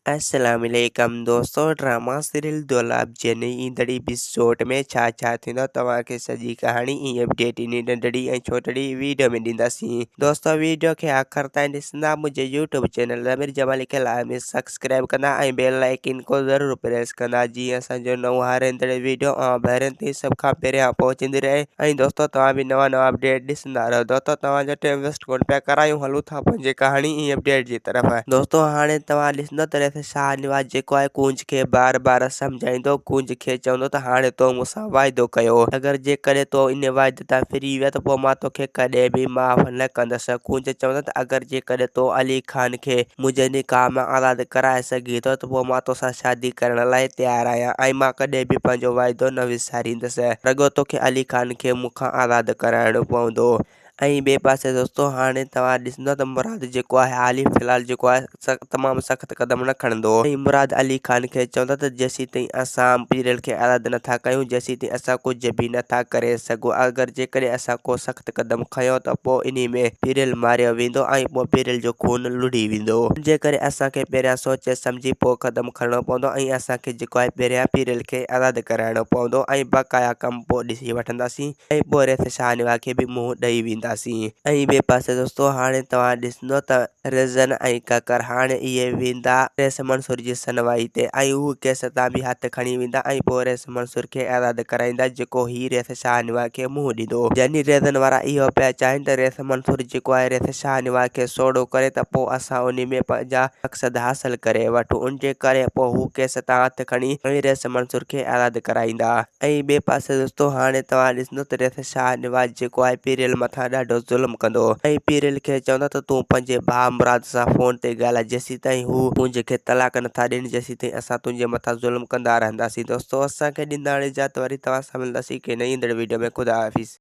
अस्सलामुअलैकुम दोस्तों, drama serial दोलाब जने ईंदड़ी एपिसोड में छा थींदो तव्हांखे सॼी कहाणी ऐं अपडेट इन नंढड़ी ऐं छोटड़ी वीडियो में ॾींदासीं। दोस्तों वीडियो खे आख़िर ताईं ॾिसंदा, मुंहिंजे यूट्यूब चैनल अमीर जमाल लिखियल आहे में सब्सक्राइब कंदा ऐं बेल आइकन को ज़रूरु प्रेस कंदा, जीअं असांजो नओं हारंदड़ वीडियो ॿाहिरनि ते सभ खां पहिरियां पहुचंदी रहे। ऐं दोस्तों तव्हां बि नवां अपडेट ॾिसंदा रहो। दोस्तों तव्हांजो टाइम वेस्ट कोन पिया करायूं, हलूं था पंहिंजे कहाणी ऐं अपडेट जी तरफ़। दोस्तों हाणे तव्हां ॾिसंदो त शाहनवाज जेको आहे कूंज खे बार बार सम्झाईंदो, कूंज खे चवंदो त हाणे तो मूंसां वाइदो कयो, अगरि जेकॾहिं तो इन वाइदे तां फिरी विया त पोइ मां तोखे कॾहिं बि माफ़ न कंदसि। कूंज चवंदो त अगरि जेकॾहिं तो अली खान खे मुंहिंजे निकाह मां आज़ादु कराए सघे थो त पोइ मां तोसां शादी करण लाइ तयारु आहियां ऐं मां कॾहिं बि पंहिंजो वाइदो न विसारींदसि, रुॻो तोखे अली खान खे मूंखां आज़ादु कराइणो पवंदो। ऐं ॿिए पासे दोस्तों हाणे तव्हां ॾिसंदो त मुराद जेको आहे हाली फ़िलहाल जेको आहे तमामु सख़्तु क़दम न खणंदो ऐं मुराद अली खान खे चवंदो त जेसीं ताईं असां पीरियल खे आज़ादु नथा कयूं, जेसीं ताईं असां कुझु बि नथा करे सघूं। अगरि जेकॾहिं असां को सख़्तु क़दम खयों त पोइ इन में पीरियल मारियो वेंदो ऐं पोइ पीरियल जो खून लुड़ी वेंदो। जे करे असांखे पहिरियां सोचे सम्झी पोइ क़दम खणणो पवंदो ऐं असांखे जेको आहे पहिरियां पीरियल खे आज़ादु कराइणो पवंदो ऐं बक़ाया कमु पोइ ॾिसी वठंदासीं ऐं पोइ रेत शाहनवाज खे बि मुंहुं ॾेई वेंदासीं। ऐं ॿिए पासे दोस्तों हाणे तव्हां ॾिसंदो त रिज़न ऐं ककर हाणे इहे वेंदा रेस मंसूर जी सनवाई ते ऐं हू केस तां बि हथु खणी वेंदा ऐं पोइ रेस मंसूर खे आज़ादु कराईंदा, जेको ही रेस शाहनवाज खे मुंहुं ॾींदो। जनी रेज़न वारा इहो पिया चाहिनि त रेस मंसूर जेको आहे रेस शाहनवाज खे सोढ़ो करे त पोइ असां उन में पंहिंजा मक़सद हासिल करे वठूं। उन जे करे पोइ हू केस तां हथु खणी ऐं रेस मंसूर खे आज़ादु कराईंदा। ऐं ॿिए पासे दोस्तों हाणे तव्हां ॾिसंदो त रेस शाहनवाज जेको आहे पीरियल मथां ॾाढो ज़ुल्म कंदो ऐं पीरियल खे चवंदो त तूं पंहिंजे भाउ मुराद सां फ़ोन ते ॻाल्हाए, जेसीं ताईं हू तुंहिंजे खे तलाक नथा ॾियनि, जेसीं ताईं असां तुंहिंजे मथां ज़ुल्म कंदा रहंदासीं। दोस्तों असांखे ॾींदा हाणे इजाज़त, वरी तव्हां सां मिलंदासीं के नई ईंदड़ वीडियो में। ख़ुदा हाफ़िज़।